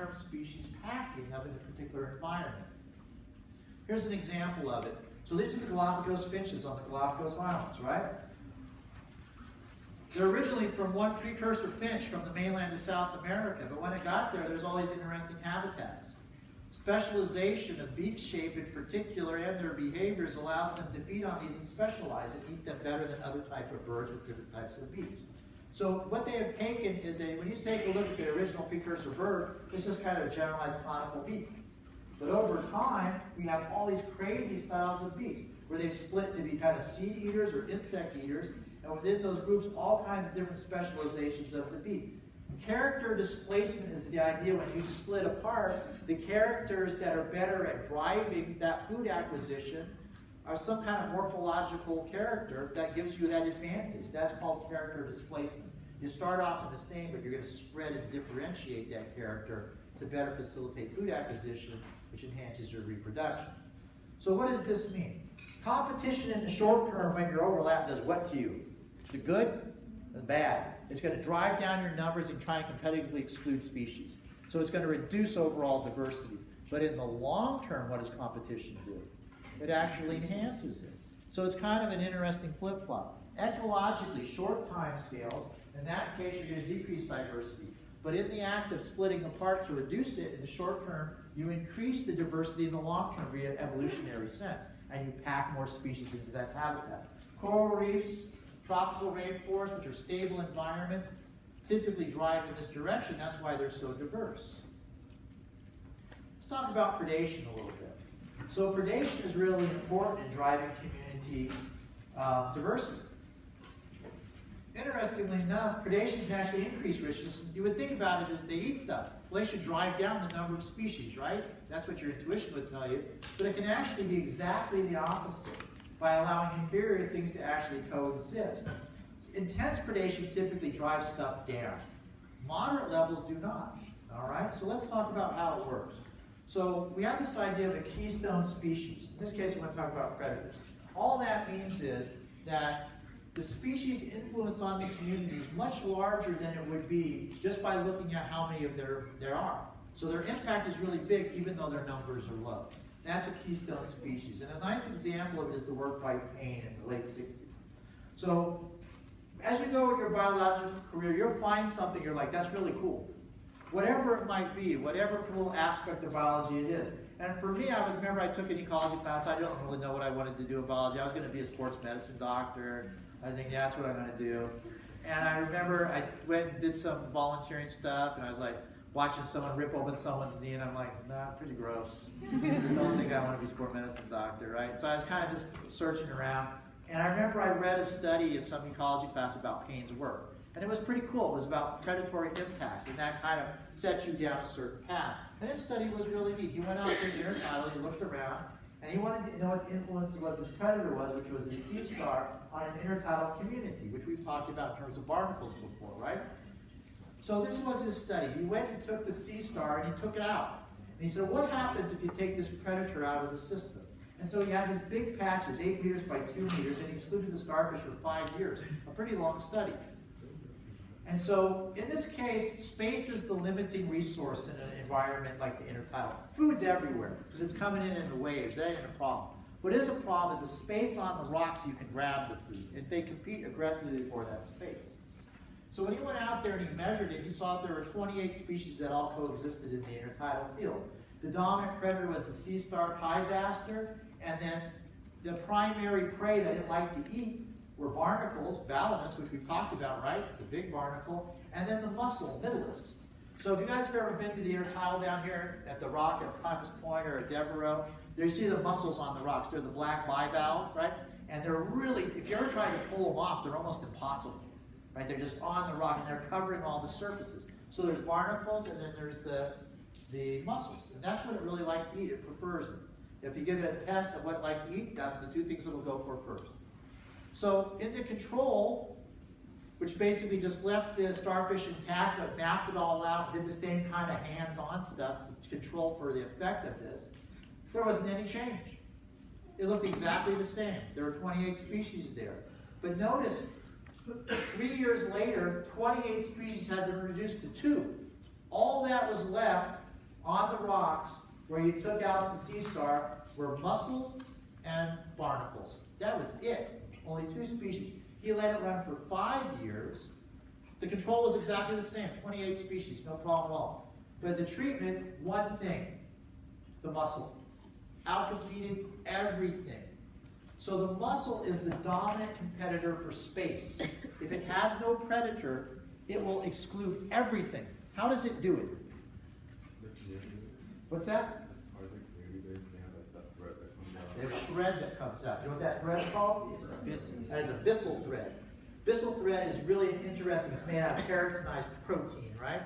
long-term species packing of a particular environment. Here's an example of it. So these are the Galapagos finches on the Galapagos Islands, right? They're originally from one precursor finch from the mainland of South America, but when it got there, there's all these interesting habitats. Specialization of beak shape in particular and their behaviors allows them to feed on these and specialize and eat them better than other types of birds with different types of beaks. So what they have taken is when you take a look at the original precursor bird, this is kind of a generalized conical beak. But over time, we have all these crazy styles of beaks where they've split to be kind of seed eaters or insect eaters, and within those groups, all kinds of different specializations of the beak. Character displacement is the idea when you split apart, the characters that are better at driving that food acquisition are some kind of morphological character that gives you that advantage. That's called character displacement. You start off in the same, but you're going to spread and differentiate that character to better facilitate food acquisition, which enhances your reproduction. So what does this mean? Competition in the short term when you're overlapped does what to you? Is it good? Or bad? It's going to drive down your numbers and try and competitively exclude species. So it's going to reduce overall diversity. But in the long term, what does competition do? It actually enhances it. So it's kind of an interesting flip-flop. Ecologically, short time scales, in that case, you're going to decrease diversity. But in the act of splitting apart to reduce it in the short term, you increase the diversity in the long term via evolutionary sense, and you pack more species into that habitat. Coral reefs, tropical rainforests, which are stable environments, typically drive in this direction. That's why they're so diverse. Let's talk about predation a little bit. So predation is really important in driving community diversity. Interestingly enough, predation can actually increase richness. You would think about it as they eat stuff. Well, they should drive down the number of species, right? That's what your intuition would tell you. But it can actually be exactly the opposite by allowing inferior things to actually coexist. Intense predation typically drives stuff down. Moderate levels do not. All right? So let's talk about how it works. So we have this idea of a keystone species. In this case, I want to talk about predators. All that means is that the species' influence on the community is much larger than it would be just by looking at how many of there are. So their impact is really big even though their numbers are low. That's a keystone species. And a nice example of it is the work by Payne in the late 60s. So as you go in your biological career, you'll find something you're like, that's really cool. Whatever it might be, whatever little aspect of biology it is. And for me, remember I took an ecology class. I don't really know what I wanted to do in biology. I was going to be a sports medicine doctor. I think that's what I'm going to do. And I remember I went and did some volunteering stuff, and I was like watching someone rip open someone's knee, and I'm like, nah, pretty gross. I don't think I want to be a sports medicine doctor, right? So I was kind of just searching around. And I remember I read a study in some ecology class about Payne's work. And it was pretty cool. It was about predatory impacts, and that kind of sets you down a certain path. And this study was really neat. He went out to the intertidal, he looked around, and he wanted to know what the influence of what this predator was, which was the sea star, on an intertidal community, which we've talked about in terms of barnacles before, right? So this was his study. He went and took the sea star, and he took it out. And he said, what happens if you take this predator out of the system? And so he had these big patches, 8 meters by 2 meters, and he excluded the starfish for 5 years. A pretty long study. And so, in this case, space is the limiting resource in an environment like the intertidal. Food's everywhere, because it's coming in the waves. That ain't a problem. What is a problem is the space on the rocks you can grab the food, and they compete aggressively for that space. So when he went out there and he measured it, he saw that there were 28 species that all coexisted in the intertidal field. The dominant predator was the sea star Peisaster, and then the primary prey that it liked to eat were barnacles, Balanus, which we've talked about, right? The big barnacle, and then the mussel, Middleus. So if you guys have ever been to the intertidal down here at the rock at Compass Point or at Devereaux, there you see the mussels on the rocks. They're the black bivalve, right? And they're really, if you ever try to pull them off, they're almost impossible, right? They're just on the rock and they're covering all the surfaces. So there's barnacles and then there's the mussels. And that's what it really likes to eat. It prefers them. If you give it a test of what it likes to eat, that's the two things it will go for first. So in the control, which basically just left the starfish intact but mapped it all out, did the same kind of hands-on stuff to control for the effect of this, there wasn't any change. It looked exactly the same. There were 28 species there. But notice, 3 years later, 28 species had been reduced to 2. All that was left on the rocks where you took out the sea star were mussels and barnacles. That was it. Only 2 species. He let it run for 5 years. The control was exactly the same, 28 species, no problem at all. But the treatment, one thing, the mussel. Outcompeted everything. So the mussel is the dominant competitor for space. If it has no predator, it will exclude everything. How does it do it? What's that? There's a thread that comes out. You know what that thread is called? That is a byssal thread. Byssal thread is really interesting. It's made out of keratinized protein, right?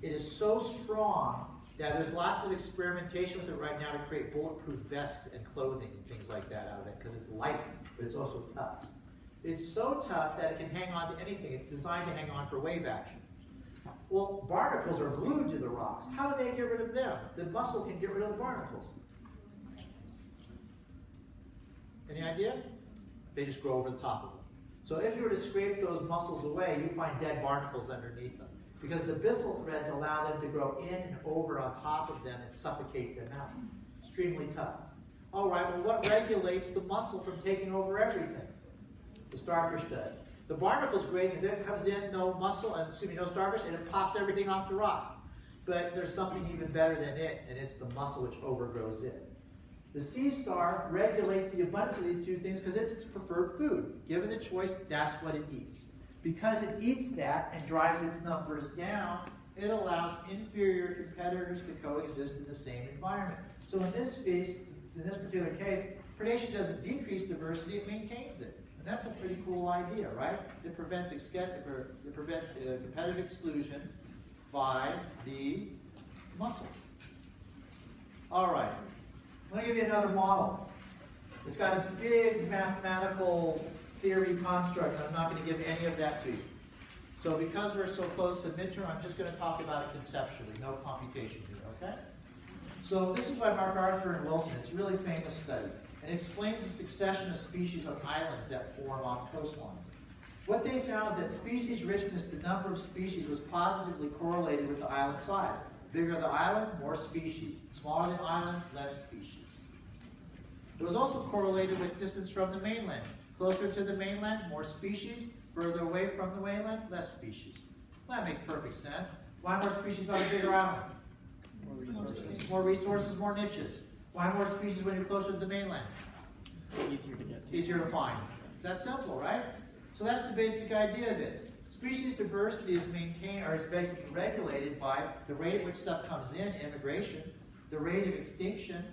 It is so strong that there's lots of experimentation with it right now to create bulletproof vests and clothing and things like that out of it because it's light, but it's also tough. It's so tough that it can hang on to anything. It's designed to hang on for wave action. Well, barnacles are glued to the rocks. How do they get rid of them? The mussel can get rid of the barnacles. Any idea? They just grow over the top of them. So if you were to scrape those mussels away, you'd find dead barnacles underneath them. Because the byssal threads allow them to grow in and over on top of them and suffocate them out. Extremely tough. All right, well, what regulates the mussel from taking over everything? The starfish does. The barnacle's great because it comes in, no mussel, and no starfish, and it pops everything off the rocks. But there's something even better than it, and it's the mussel which overgrows it. The sea star regulates the abundance of these 2 things because it's its preferred food. Given the choice, that's what it eats. Because it eats that and drives its numbers down, it allows inferior competitors to coexist in the same environment. So in this particular case, predation doesn't decrease diversity, it maintains it. And that's a pretty cool idea, right? It prevents competitive exclusion by the mussel. All right. I'm going to give you another model. It's got a big mathematical theory construct, and I'm not going to give any of that to you. So because we're so close to midterm, I'm just going to talk about it conceptually, no computation here, okay? So this is by Mark Arthur and Wilson. It's a really famous study. And it explains the succession of species of islands that form on coastlines. What they found is that species richness, the number of species, was positively correlated with the island size. Bigger the island, more species. Smaller the island, less species. It was also correlated with distance from the mainland. Closer to the mainland, more species. Further away from the mainland, less species. Well, that makes perfect sense. Why more species on a bigger island? More resources. More resources, more niches. Why more species when you're closer to the mainland? Easier to get to. Easier to find. It's that simple, right? So that's the basic idea of it. Species diversity is maintained, or is basically regulated by the rate at which stuff comes in, immigration, the rate of extinction,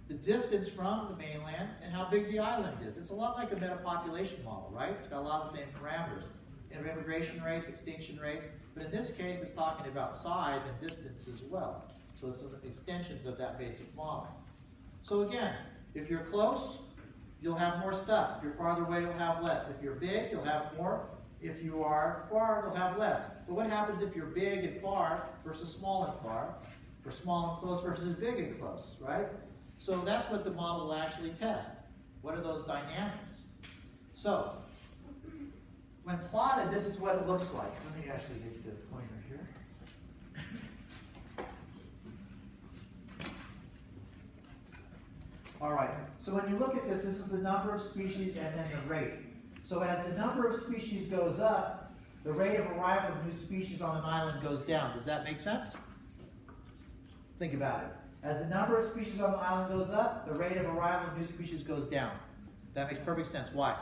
the distance from the mainland, and how big the island is. It's a lot like a metapopulation model, right? It's got a lot of the same parameters. Immigration rates, extinction rates, but in this case it's talking about size and distance as well. So it's some extensions of that basic model. So again, if you're close, you'll have more stuff. If you're farther away, you'll have less. If you're big, you'll have more. If you are far, you'll have less. But what happens if you're big and far versus small and far, or small and close versus big and close, right? So that's what the model will actually test. What are those dynamics? So, when plotted, this is what it looks like. Let me actually get you the pointer here. All right, so when you look at this, this is the number of species and then the rate. So as the number of species goes up, the rate of arrival of new species on an island goes down. Does that make sense? Think about it. As the number of species on the island goes up, the rate of arrival of new species goes down. That makes perfect sense. Why?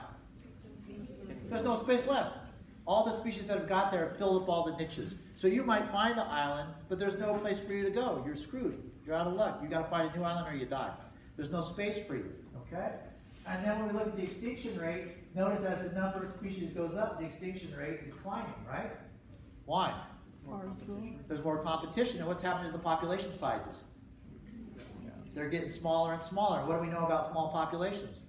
There's no space left. All the species that have got there have filled up all the niches. So you might find the island, but there's no place for you to go. You're screwed. You're out of luck. You've got to find a new island or you die. There's no space for you. Okay? And then when we look at the extinction rate, notice as the number of species goes up, the extinction rate is climbing, right? Why? There's more competition. And what's happening to the population sizes? They're getting smaller and smaller. What do we know about small populations?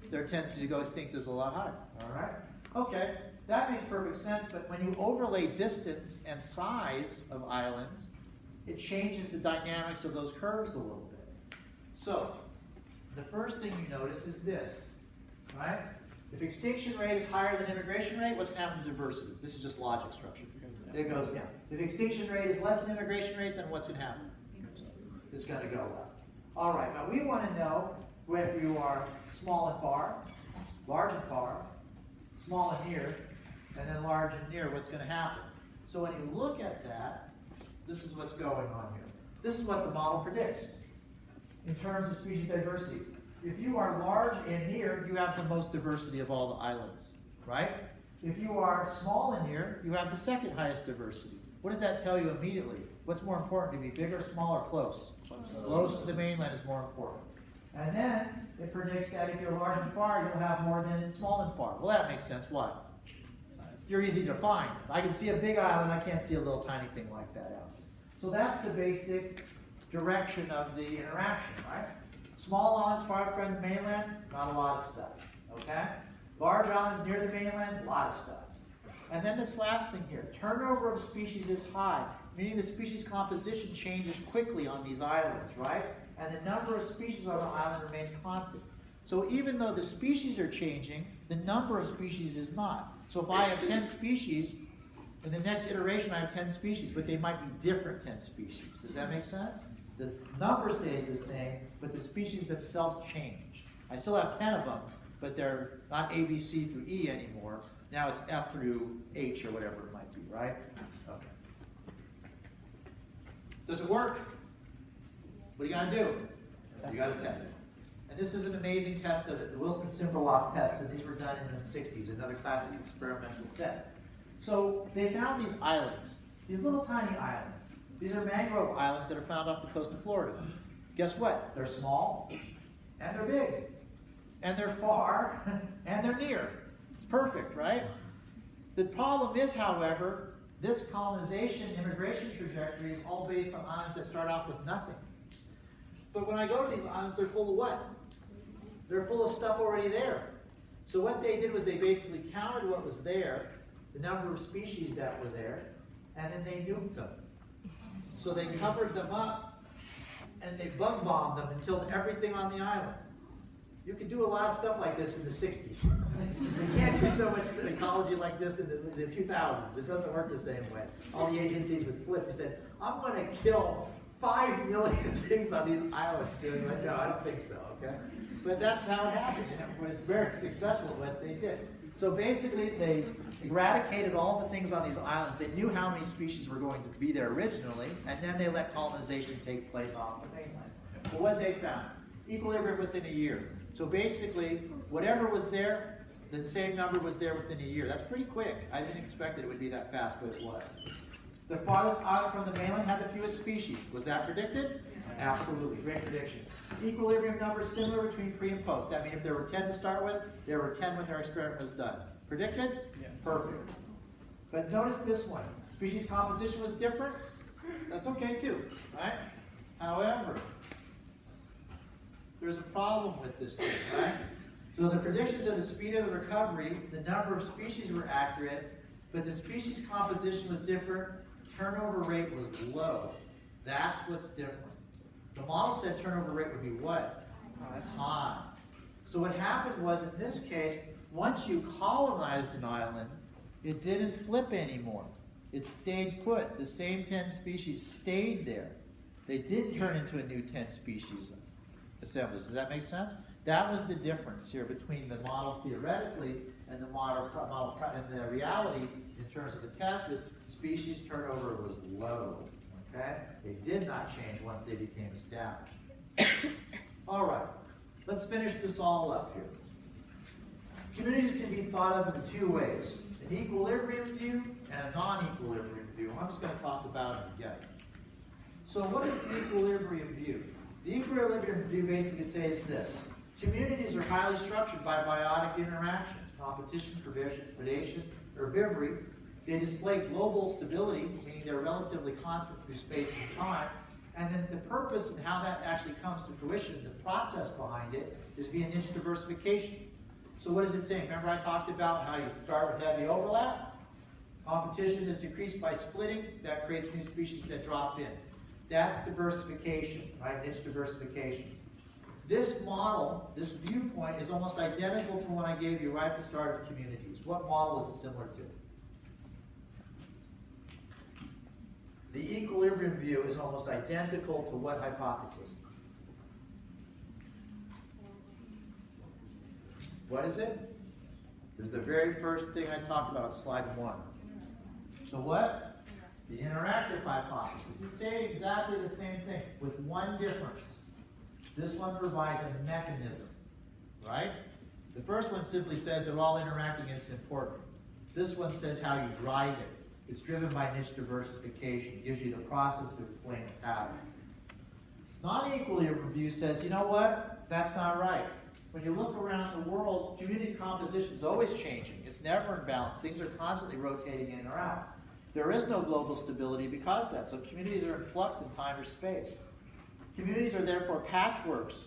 Their tendency to go extinct is a lot higher. All right? Okay, that makes perfect sense, but when you overlay distance and size of islands, it changes the dynamics of those curves a little bit. So, the first thing you notice is this, right? If extinction rate is higher than immigration rate, what's going to happen to diversity? This is just logic structure. It goes down. If extinction rate is less than immigration rate, then what's going to happen? it's going to go up. All right, now we want to know whether you are small and far, large and far, small and near, and then large and near, what's going to happen. So when you look at that, this is what's going on here. This is what the model predicts in terms of species diversity. If you are large and near, you have the most diversity of all the islands, right? If you are small and near, you have the second highest diversity. What does that tell you immediately? What's more important to be, bigger, small, or close? Close to the mainland is more important. And then it predicts that if you're large and far, you'll have more than small and far. Well, that makes sense. Why? You're easy to find. I can see a big island, I can't see a little tiny thing like that out. So that's the basic direction of the interaction, right? Small islands far from the mainland, not a lot of stuff, okay? Large islands near the mainland, a lot of stuff. And then this last thing here, turnover of species is high, meaning the species composition changes quickly on these islands, right? And the number of species on the island remains constant. So even though the species are changing, the number of species is not. So if I have 10 species, in the next iteration I have 10 species, but they might be different 10 species. Does that make sense? The number stays the same, but the species themselves change. I still have 10 of them, but they're not A, B, C through E anymore. Now it's F through H or whatever it might be, right? Okay. Does it work? What do you got to do? You got to test it. And this is an amazing test of it, the Wilson-Simperloff test, and these were done in the 60s, another classic experimental set. So they found these islands, these little tiny islands. These are mangrove islands that are found off the coast of Florida. Guess what? They're small, and they're big, and they're far, and they're near. It's perfect, right? The problem is, however, this colonization, immigration trajectory is all based on islands that start off with nothing. But when I go to these islands, they're full of what? They're full of stuff already there. So what they did was they basically counted what was there, the number of species that were there, and then they nuked them. So they covered them up, and they bug bombed them and killed everything on the island. You could do a lot of stuff like this in the 60s. You can't do so much ecology like this in the 2000s. It doesn't work the same way. All the agencies would flip and said, I'm going to kill 5 million things on these islands. So it's like, no, I don't think so, okay? But that's how it happened, and it was very successful what they did. So basically, they eradicated all the things on these islands. They knew how many species were going to be there originally, and then they let colonization take place off the mainland. But what they found? Equilibrium within a year. So basically, whatever was there, the same number was there within a year. That's pretty quick. I didn't expect that it would be that fast, but it was. The farthest island from the mainland had the fewest species. Was that predicted? Yeah. Absolutely. Great prediction. Equilibrium numbers similar between pre and post. That means if there were 10 to start with, there were 10 when their experiment was done. Predicted? Yeah. Perfect. But notice this one. Species composition was different. That's okay too, right? However, there's a problem with this thing, right? So the predictions of the speed of the recovery, the number of species were accurate, but the species composition was different. Turnover rate was low. That's what's different. The model said turnover rate would be what? High. So what happened was, in this case, once you colonized an island, it didn't flip anymore. It stayed put. The same 10 species stayed there. They didn't turn into a new 10 species assemblies. Does that make sense? That was the difference here between the model theoretically and the model and the reality in terms of the test is species turnover was low. Okay? They did not change once they became established. All right. Let's finish this all up here. Communities can be thought of in two ways, an equilibrium view and a non-equilibrium view. I'm just going to talk about it again. So what is the equilibrium view? The equilibrium view basically says this. Communities are highly structured by biotic interactions, competition, predation, herbivory. They display global stability, meaning they're relatively constant through space and time. And then the purpose and how that actually comes to fruition, the process behind it, is via niche diversification. So what is it saying? Remember I talked about how you start with heavy overlap? Competition is decreased by splitting. That creates new species that drop in. That's diversification, right? Niche diversification. This model, this viewpoint, is almost identical to one I gave you right at the start of communities. What model is it similar to? The equilibrium view is almost identical to what hypothesis? What is it? There's the very first thing I talked about on slide 1. So what? The interactive hypothesis. It's saying exactly the same thing with one difference. This one provides a mechanism, right? The first one simply says they're all interacting and it's important. This one says how you drive it. It's driven by niche diversification. It gives you the process to explain the pattern. Non-equilibrium view says, you know what? That's not right. When you look around the world, community composition is always changing. It's never in balance. Things are constantly rotating in or out. There is no global stability because of that. So communities are in flux in time or space. Communities are therefore patchworks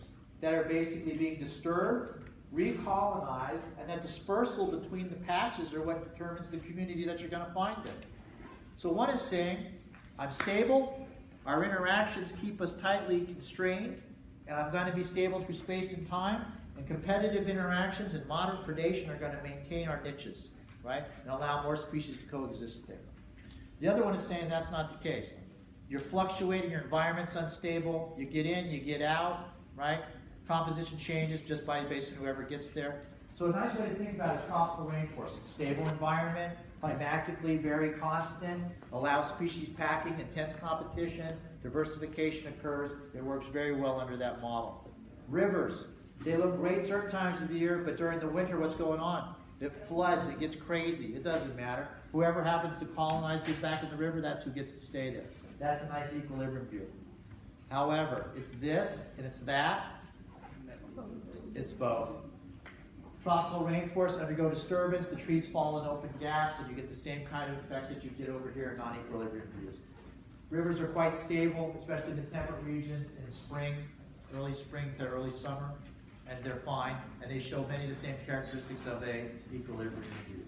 that are basically being disturbed, recolonized, and that dispersal between the patches are what determines the community that you're going to find in. So one is saying, I'm stable, our interactions keep us tightly constrained, and I'm going to be stable through space and time, and competitive interactions and moderate predation are going to maintain our niches, right, and allow more species to coexist there. The other one is saying that's not the case. You're fluctuating, your environment's unstable, you get in, you get out, right? Composition changes just based on whoever gets there. So a nice way to think about it is tropical rainforest. Stable environment, climatically very constant, allows species packing, intense competition, diversification occurs. It works very well under that model. Rivers, they look great certain times of the year, but during the winter, what's going on? It floods, it gets crazy. It doesn't matter. Whoever happens to colonize, get back in the river, that's who gets to stay there. That's a nice equilibrium view. However, it's this and it's that. It's both. Tropical rainforests undergo disturbance, the trees fall in open gaps, and you get the same kind of effects that you get over here in non-equilibrium views. Rivers are quite stable, especially in the temperate regions in spring, early spring to early summer, and they're fine, and they show many of the same characteristics of a equilibrium view.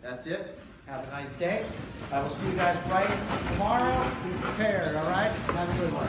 That's it. Have a nice day. I will see you guys bright tomorrow. Be prepared, all right? Have a good one.